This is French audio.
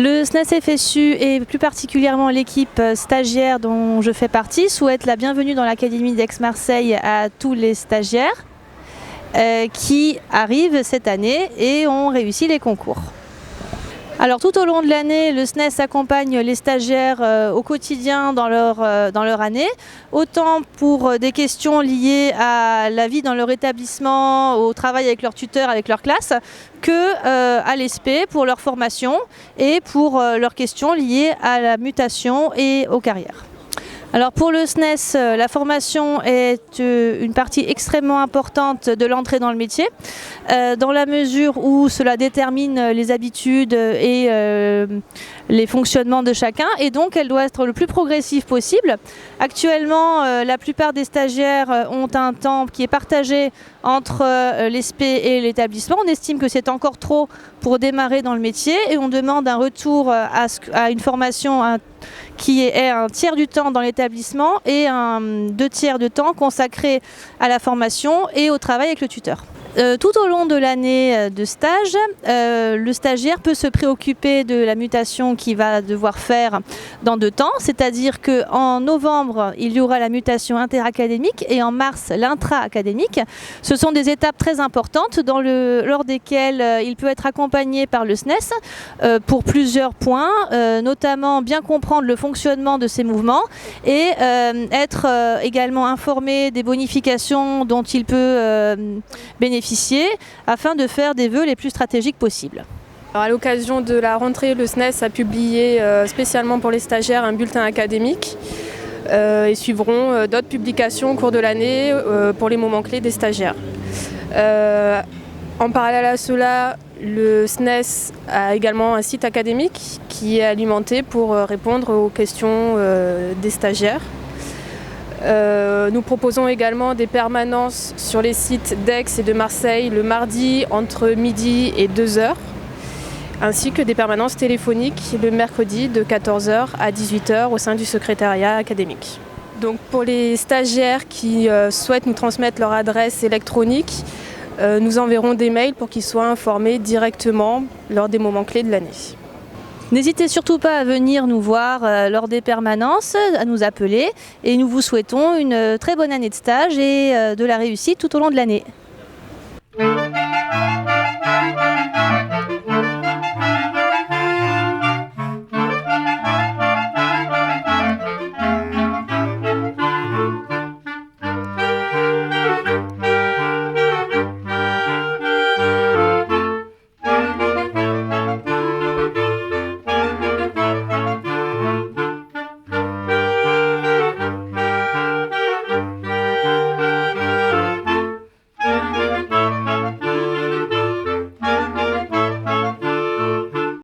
Le SNES FSU et plus particulièrement l'équipe stagiaire dont je fais partie souhaite la bienvenue dans l'Académie d'Aix-Marseille à tous les stagiaires qui arrivent cette année et ont réussi les concours. Alors tout au long de l'année, le SNES accompagne les stagiaires au quotidien dans leur année, autant pour des questions liées à la vie dans leur établissement, au travail avec leurs tuteurs, avec leur classe, que à l'ESP pour leur formation et pour leurs questions liées à la mutation et aux carrières. Alors pour le SNES, la formation est une partie extrêmement importante de l'entrée dans le métier, dans la mesure où cela détermine les habitudes et les fonctionnements de chacun, et donc elle doit être le plus progressive possible. Actuellement, la plupart des stagiaires ont un temps qui est partagé entre l'ESP et l'établissement. On estime que c'est encore trop pour démarrer dans le métier et on demande un retour à une formation qui est un tiers du temps dans l'établissement et un 2/3 de temps consacré à la formation et au travail avec le tuteur. Tout au long de l'année de stage, le stagiaire peut se préoccuper de la mutation qu'il va devoir faire dans 2 temps, c'est-à-dire qu'en novembre, il y aura la mutation interacadémique et en mars, l'intra-académique. Ce sont des étapes très importantes lors desquelles il peut être accompagné par le SNES pour plusieurs points, notamment bien comprendre le fonctionnement de ces mouvements et être également informé des bonifications dont il peut bénéficier afin de faire des vœux les plus stratégiques possibles. Alors à l'occasion de la rentrée, le SNES a publié spécialement pour les stagiaires un bulletin académique et suivront d'autres publications au cours de l'année pour les moments clés des stagiaires. En parallèle à cela, le SNES a également un site académique qui est alimenté pour répondre aux questions des stagiaires. Nous proposons également des permanences sur les sites d'Aix et de Marseille le mardi entre midi et 2h, ainsi que des permanences téléphoniques le mercredi de 14h à 18h au sein du secrétariat académique. Donc pour les stagiaires qui souhaitent nous transmettre leur adresse électronique, nous enverrons des mails pour qu'ils soient informés directement lors des moments clés de l'année. N'hésitez surtout pas à venir nous voir lors des permanences, à nous appeler et nous vous souhaitons une très bonne année de stage et de la réussite tout au long de l'année.